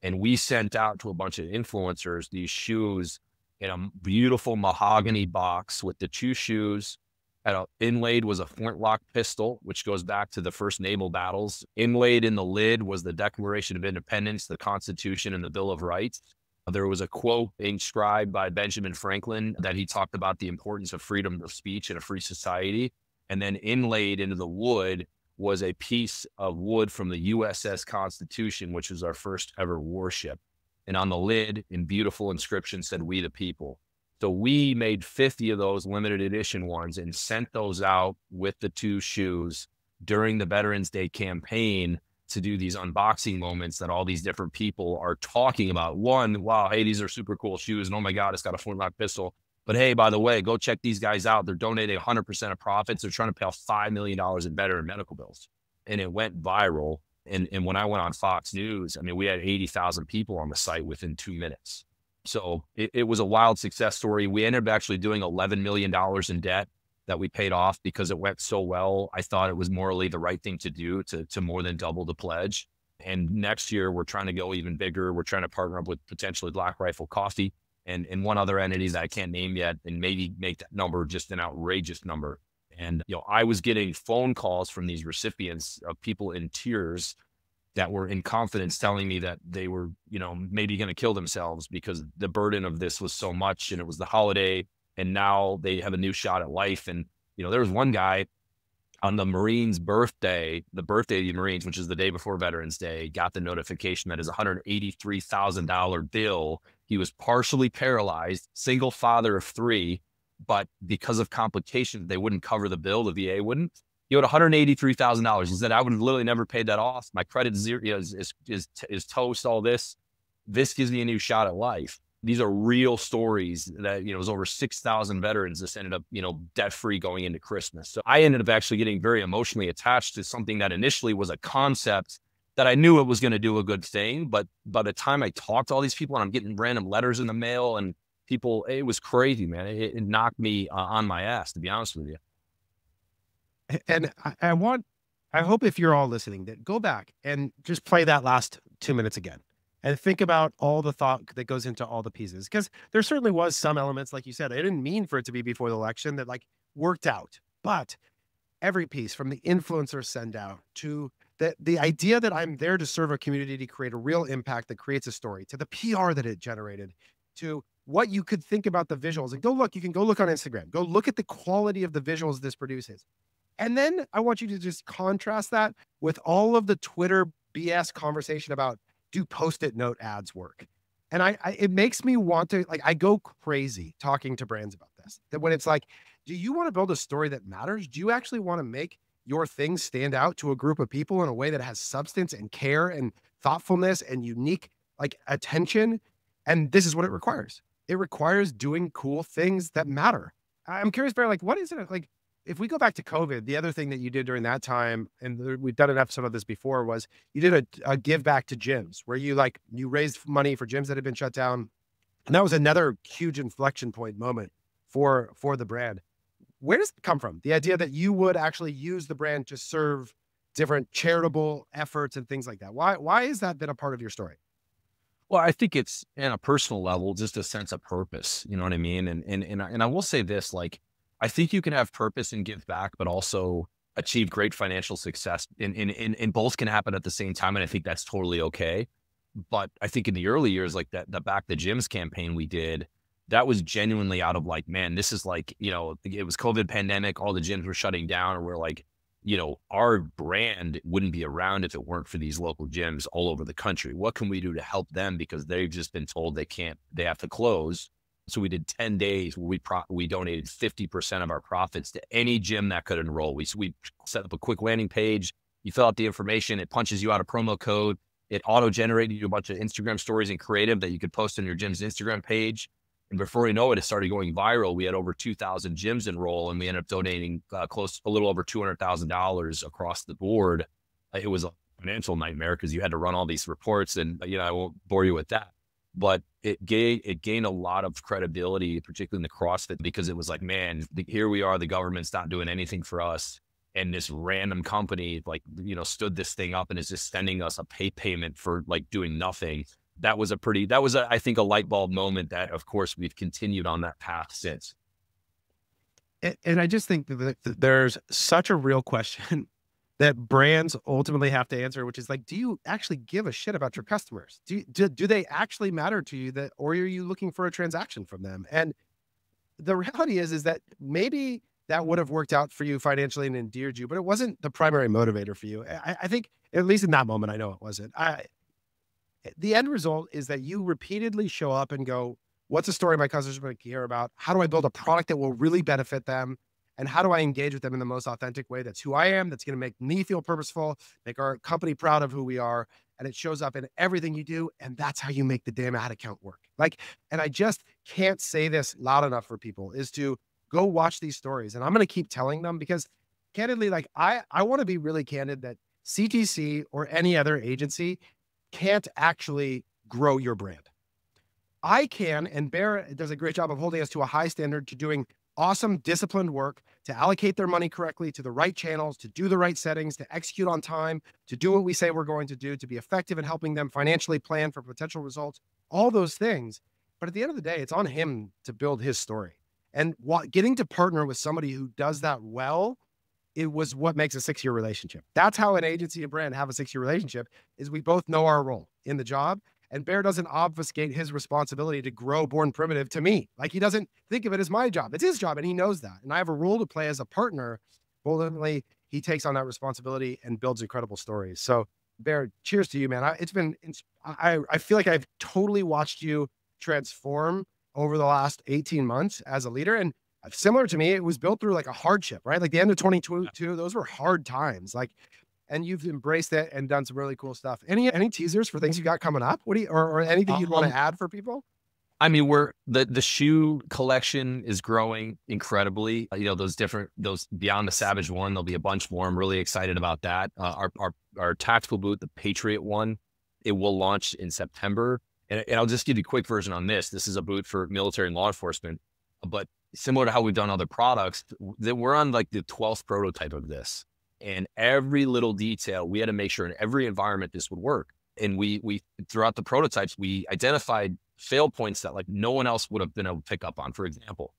And we sent out to a bunch of influencers these shoes in a beautiful mahogany box with the 2 shoes. And inlaid was a flintlock pistol, which goes back to the first naval battles. Inlaid in the lid was the Declaration of Independence, the Constitution, and the Bill of Rights. There was a quote inscribed by Benjamin Franklin that he talked about the importance of freedom of speech in a free society. And then inlaid into the wood was a piece of wood from the USS Constitution, which was our first ever warship. And on the lid, in beautiful inscription, said, "We the people." So we made 50 of those limited edition ones and sent those out with the 2 shoes during the Veterans Day campaign to do these unboxing moments that all these different people are talking about. One, wow, hey, these are super cool shoes. And oh my God, it's got a flintlock pistol. But hey, by the way, go check these guys out. They're donating 100% of profits. They're trying to pay off $5 million in veteran medical bills. And it went viral. And when I went on Fox News, I mean, we had 80,000 people on the site within 2 minutes. So it was a wild success story. We ended up actually doing $11 million in debt that we paid off because it went so well. I thought it was morally the right thing to do to more than double the pledge. And next year, we're trying to go even bigger. We're trying to partner up with potentially Black Rifle Coffee and one other entity that I can't name yet, and maybe make that number just an outrageous number. And, I was getting phone calls from these recipients of people in tears that were in confidence telling me that they were, maybe going to kill themselves because the burden of this was so much, and it was the holiday, and now they have a new shot at life. And, there was one guy on the Marines' birthday, the birthday of the Marines, which is the day before Veterans Day, got the notification that his $183,000 bill, he was partially paralyzed, single father of 3, but because of complications, they wouldn't cover the bill. The VA wouldn't. He owed $183,000. He said, "I would have literally never paid that off. My credit zero is toast. All this gives me a new shot at life." These are real stories that, it was over 6,000 veterans that ended up, debt-free going into Christmas. So I ended up actually getting very emotionally attached to something that initially was a concept that I knew it was going to do a good thing. But by the time I talked to all these people and I'm getting random letters in the mail and people, it was crazy, man. It knocked me on my ass, to be honest with you. And I hope if you're all listening that go back and just play that last 2 minutes again and think about all the thought that goes into all the pieces. Because there certainly was some elements, like you said, I didn't mean for it to be before the election that worked out, but every piece from the influencer send out to the idea that I'm there to serve a community, to create a real impact that creates a story, to the PR that it generated, to what you could think about the visuals. And you can go look on Instagram, go look at the quality of the visuals this produces. And then I want you to just contrast that with all of the Twitter BS conversation about, do Post-it note ads work? And it makes me want to, I go crazy talking to brands about this, that when it's like, do you want to build a story that matters? Do you actually want to make your thing stand out to a group of people in a way that has substance and care and thoughtfulness and unique, attention? And this is what it requires. It requires doing cool things that matter. I'm curious, Bear, what is it like? If we go back to COVID, the other thing that you did during that time, and we've done an episode of this before, was you did a give back to gyms where you raised money for gyms that had been shut down. And that was another huge inflection point moment for the brand. Where does it come from? The idea that you would actually use the brand to serve different charitable efforts and things like that. Why has that been a part of your story? Well, I think it's, in a personal level, just a sense of purpose. You know what I mean? And I will say this, I think you can have purpose and give back, but also achieve great financial success. And both can happen at the same time. And I think that's totally okay. But I think in the early years, the Back the Gyms campaign we did, that was genuinely out of man, this is it was COVID pandemic. All the gyms were shutting down, or we're our brand wouldn't be around if it weren't for these local gyms all over the country. What can we do to help them? Because they've just been told they have to close. So we did 10 days where we donated 50% of our profits to any gym that could enroll. We set up a quick landing page. You fill out the information. It punches you out a promo code. It auto-generated you a bunch of Instagram stories and creative that you could post on your gym's Instagram page. And before you know it, it started going viral. We had over 2,000 gyms enroll, and we ended up donating a little over $200,000 across the board. It was a financial nightmare because you had to run all these reports, and I won't bore you with that. But it gained a lot of credibility, particularly in the CrossFit, because it was man, here we are, the government's not doing anything for us. And this random company, stood this thing up and is just sending us a payment for doing nothing. That was I think, a light bulb moment that, of course, we've continued on that path since. And I just think that there's such a real question that brands ultimately have to answer, which is do you actually give a shit about your customers? Do they actually matter to you, or are you looking for a transaction from them? And the reality is that maybe that would have worked out for you financially and endeared you, but it wasn't the primary motivator for you. I think, at least in that moment, I know it wasn't. The end result is that you repeatedly show up and go, what's a story my customers are going to care about? How do I build a product that will really benefit them? And how do I engage with them in the most authentic way? That's who I am. That's going to make me feel purposeful, make our company proud of who we are. And it shows up in everything you do. And that's how you make the damn ad account work. Like, and I just can't say this loud enough for people, is to go watch these stories. And I'm going to keep telling them, because candidly, like I want to be really candid that CTC or any other agency can't actually grow your brand. I can, and Bear does a great job of holding us to a high standard, to doing awesome, disciplined work, to allocate their money correctly to the right channels, to do the right settings, to execute on time, to do what we say we're going to do, to be effective in helping them financially plan for potential results, all those things. But at the end of the day, it's on him to build his story. And getting to partner with somebody who does that well, it was what makes a 6-year relationship. That's how an agency and brand have a 6-year relationship, is we both know our role in the job. And Bear doesn't obfuscate his responsibility to grow Born Primitive to me. Like, he doesn't think of it as my job. It's his job, and he knows that. And I have a role to play as a partner. But ultimately, he takes on that responsibility and builds incredible stories. So, Bear, cheers to you, man. I feel like I've totally watched you transform over the last 18 months as a leader. And similar to me, it was built through like a hardship, right? Like the end of 2022, those were hard times. Like, and you've embraced it and done some really cool stuff. Any teasers for things you got coming up? What do you, or anything you'd want to add for people? I mean, the shoe collection is growing incredibly. You know, those beyond the Savage one, there'll be a bunch more. I'm really excited about that. Our tactical boot, the Patriot one, it will launch in September. And I'll just give you a quick version on this. This is a boot for military and law enforcement, but similar to how we've done other products, that we're on like the 12th prototype of this. And every little detail, we had to make sure in every environment this would work. And we throughout the prototypes, we identified fail points that like no one else would have been able to pick up on. For example,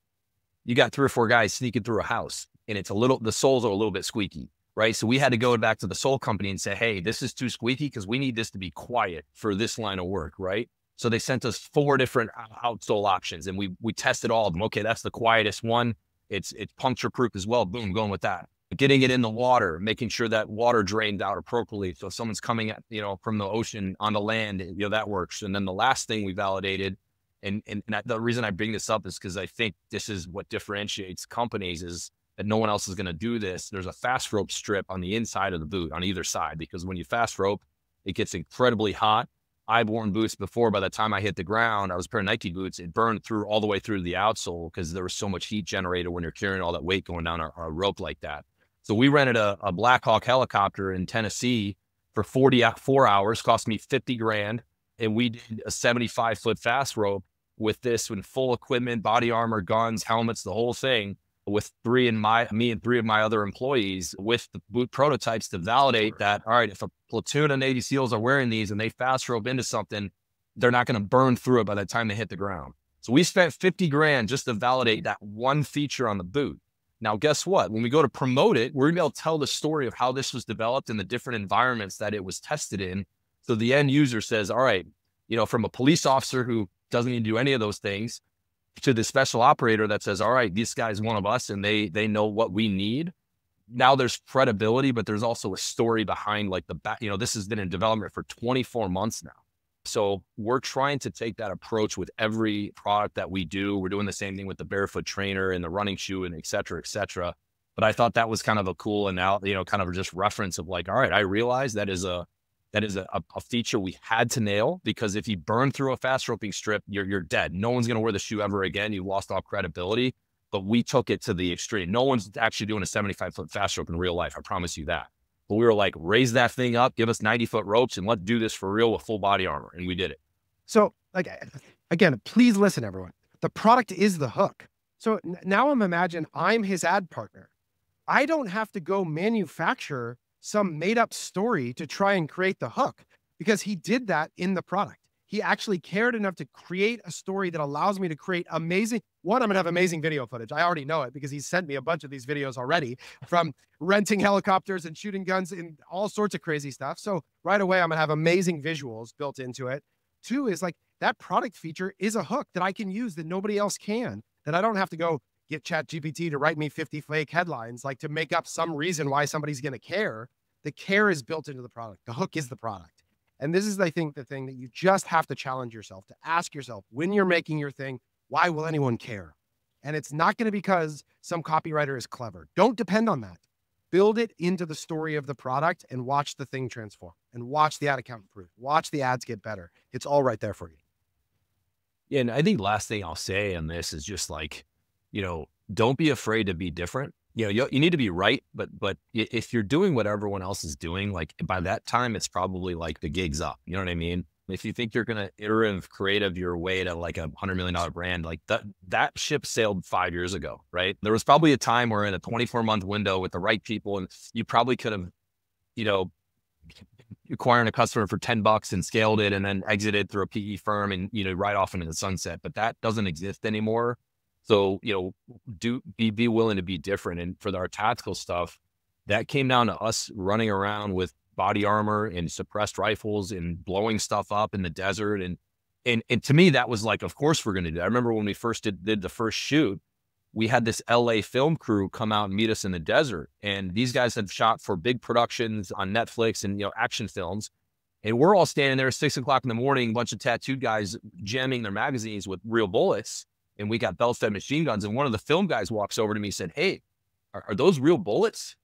you got 3 or 4 guys sneaking through a house and the soles are a little bit squeaky, right? So we had to go back to the sole company and say, hey, this is too squeaky because we need this to be quiet for this line of work, right? So they sent us 4 different outsole options and we tested all of them. Okay, that's the quietest one. It's puncture proof as well. Boom, going with that. Getting it in the water, making sure that water drained out appropriately. So if someone's coming at, from the ocean on the land, that works. And then the last thing we validated, and the reason I bring this up is because I think this is what differentiates companies, is that no one else is going to do this. There's a fast rope strip on the inside of the boot on either side, because when you fast rope, it gets incredibly hot. I've worn boots before. By the time I hit the ground, I was a pair of Nike boots. It burned through all the way through the outsole because there was so much heat generated when you're carrying all that weight going down a rope like that. So we rented a Black Hawk helicopter in Tennessee for 44 hours, cost me 50 grand. And we did a 75-foot fast rope with this, with full equipment, body armor, guns, helmets, the whole thing, with me and 3 of my other employees, with the boot prototypes to validate that, all right, if a platoon of Navy SEALs are wearing these and they fast rope into something, they're not going to burn through it by the time they hit the ground. So we spent 50 grand just to validate that one feature on the boot. Now, guess what? When we go to promote it, we're going to be able to tell the story of how this was developed in the different environments that it was tested in. So the end user says, all right, from a police officer who doesn't need to do any of those things to the special operator that says, all right, this guy's one of us and they know what we need. Now there's credibility, but there's also a story behind like the back. This has been in development for 24 months now. So we're trying to take that approach with every product that we do. We're doing the same thing with the barefoot trainer and the running shoe and et cetera, et cetera. But I thought that was kind of a cool and now, kind of just reference of like, all right, I realize that is a feature we had to nail, because if you burn through a fast roping strip, you're dead. No one's going to wear the shoe ever again. You lost all credibility, but we took it to the extreme. No one's actually doing a 75-foot fast rope in real life. I promise you that. But we were like, raise that thing up, give us 90-foot ropes, and let's do this for real with full body armor. And we did it. So, like, again, please listen, everyone. The product is the hook. So now I'm his ad partner. I don't have to go manufacture some made-up story to try and create the hook, because he did that in the product. He actually cared enough to create a story that allows me to create amazing. One, I'm going to have amazing video footage. I already know it because he's sent me a bunch of these videos already, from renting helicopters and shooting guns and all sorts of crazy stuff. So right away, I'm going to have amazing visuals built into it. 2 is like that product feature is a hook that I can use that nobody else can, that I don't have to go get ChatGPT to write me 50 fake headlines, like to make up some reason why somebody's going to care. The care is built into the product. The hook is the product. And this is, I think, the thing that you just have to challenge yourself to ask yourself when you're making your thing, why will anyone care? And it's not going to be because some copywriter is clever. Don't depend on that. Build it into the story of the product and watch the thing transform and watch the ad account improve. Watch the ads get better. It's all right there for you. Yeah, and I think last thing I'll say on this is just like, don't be afraid to be different. You need to be right, but if you're doing what everyone else is doing, like by that time, it's probably like the gig's up. You know what I mean? If you think you're going to iterative creative your way to like $100 million brand, like that ship sailed 5 years ago, right? There was probably a time where in a 24-month window with the right people, and you probably could have, acquiring a customer for $10 and scaled it and then exited through a PE firm and, right off into the sunset, but that doesn't exist anymore. So, be willing to be different. And for our tactical stuff, that came down to us running around with body armor and suppressed rifles and blowing stuff up in the desert. And to me, that was like, of course we're going to do that. I remember when we first did the first shoot, we had this LA film crew come out and meet us in the desert. And these guys had shot for big productions on Netflix and, action films. And we're all standing there at 6 o'clock in the morning, a bunch of tattooed guys jamming their magazines with real bullets. And we got belt-fed machine guns. And one of the film guys walks over to me and said, "Hey, are those real bullets?"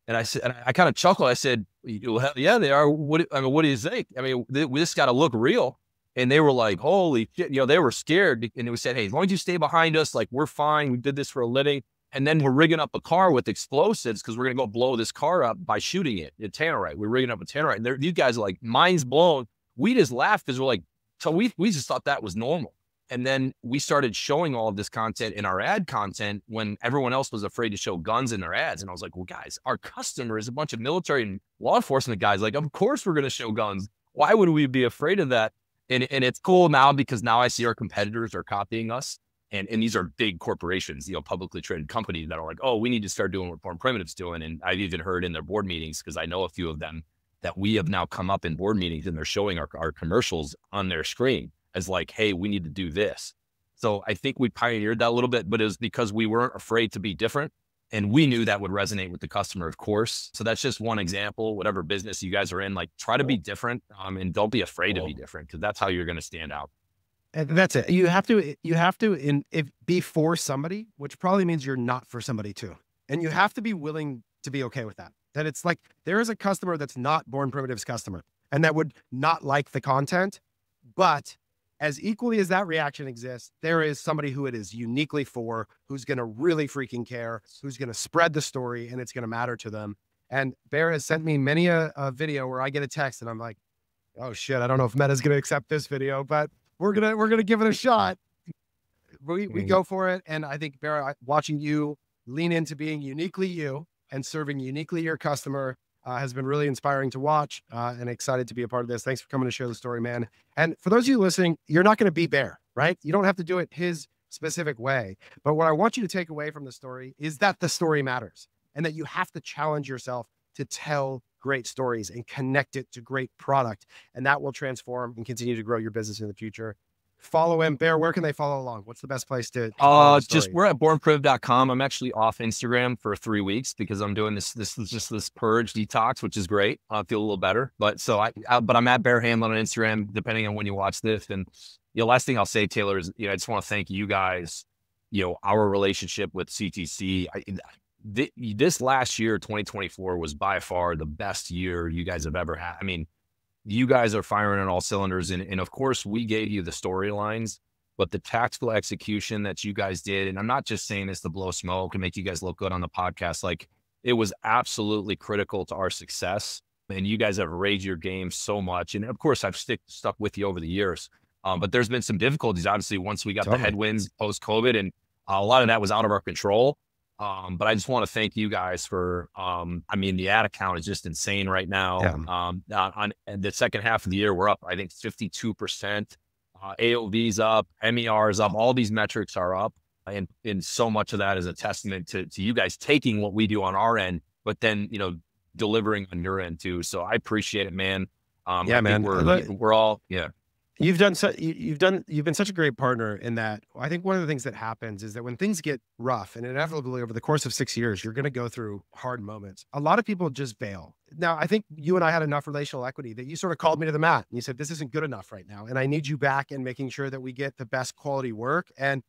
And I said, and I kind of chuckled. I said, "Well, hell yeah, they are. What do you think? I mean, we just got to look real." And they were like, "Holy shit!" They were scared. And we said, "Hey, as long as you stay behind us, like we're fine. We did this for a living." And then we're rigging up a car with explosives because we're gonna go blow this car up by shooting it in Tannerite. We're rigging up a Tannerite. And these guys are like, minds blown. We just laughed because we're like, so we just thought that was normal. And then we started showing all of this content in our ad content when everyone else was afraid to show guns in their ads. And I was like, well, guys, our customer is a bunch of military and law enforcement guys. Like, of course we're going to show guns. Why would we be afraid of that? And it's cool now because now I see our competitors are copying us. And these are big corporations, publicly traded companies that are like, oh, we need to start doing what Born Primitive's doing. And I've even heard in their board meetings, because I know a few of them, that we have now come up in board meetings and they're showing our commercials on their screen as like, hey, we need to do this. So I think we pioneered that a little bit, but it was because we weren't afraid to be different. And we knew that would resonate with the customer, of course. So that's just one example. Whatever business you guys are in, like try to be different, and don't be afraid to be different, because that's how you're going to stand out. And that's it. You have to be for somebody, which probably means you're not for somebody too. And you have to be willing to be okay with that. That it's like, there is a customer that's not Born Primitive's customer and that would not like the content, but as equally as that reaction exists, there is somebody who it is uniquely for, who's going to really freaking care, who's going to spread the story, and it's going to matter to them. And Bear has sent me many a video where I get a text and I'm like, oh shit, I don't know if Meta's going to accept this video, but we're going to give it a shot. We go for it. And I think, Bear, watching you lean into being uniquely you and serving uniquely your customer has been really inspiring to watch, and excited to be a part of this. Thanks for coming to share the story, man. And for those of you listening, you're not going to be Bear, right? You don't have to do it his specific way. But what I want you to take away from the story is that the story matters and that you have to challenge yourself to tell great stories and connect it to great product. And that will transform and continue to grow your business in the future. Follow him. Bear, where can they follow along? What's the best place to just we're at bornpriv.com. I'm actually off Instagram for 3 weeks because I'm doing this purge detox, which is great. I feel a little better. But I'm at Bear Handlon on Instagram, depending on when you watch this. And last thing I'll say, Taylor, is I just want to thank you guys. Our relationship with CTC. This last year, 2024, was by far the best year you guys have ever had. I mean, you guys are firing on all cylinders. And of course, we gave you the storylines, but the tactical execution that you guys did, and I'm not just saying this to blow smoke and make you guys look good on the podcast, like it was absolutely critical to our success. And you guys have raised your game so much. And of course, I've stuck with you over the years. But there's been some difficulties, obviously, once we got the headwinds post-COVID, and a lot of that was out of our control. But I just want to thank you guys for, the ad account is just insane right now. Yeah. On the second half of the year, we're up, I think 52%, AOV's up, MER's up, all these metrics are up. And so much of that is a testament to you guys taking what we do on our end, but then, delivering on your end too. So I appreciate it, man. Yeah, man. We're all, yeah. You've been such a great partner in that. I think one of the things that happens is that when things get rough, and inevitably over the course of 6 years, you're going to go through hard moments. A lot of people just bail. Now, I think you and I had enough relational equity that you sort of called me to the mat and you said, this isn't good enough right now. And I need you back in making sure that we get the best quality work. And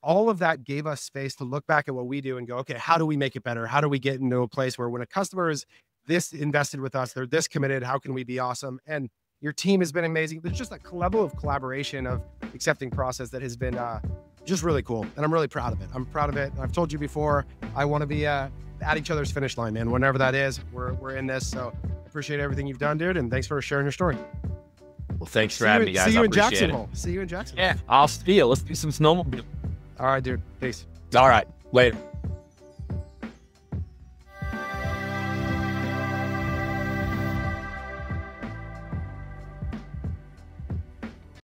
all of that gave us space to look back at what we do and go, okay, how do we make it better? How do we get into a place where when a customer is this invested with us, they're this committed, how can we be awesome? And your team has been amazing. There's just a level of collaboration, of accepting process that has been just really cool. And I'm really proud of it. I'm proud of it. I've told you before, I want to be at each other's finish line, man. Whenever that is, we're in this. So I appreciate everything you've done, dude. And thanks for sharing your story. Well, thanks for having me, guys. See you I in appreciate Jacksonville. it. See you in Jacksonville. Yeah, I'll see you. Let's do some snowmobile. All right, dude. Peace. All right. Later.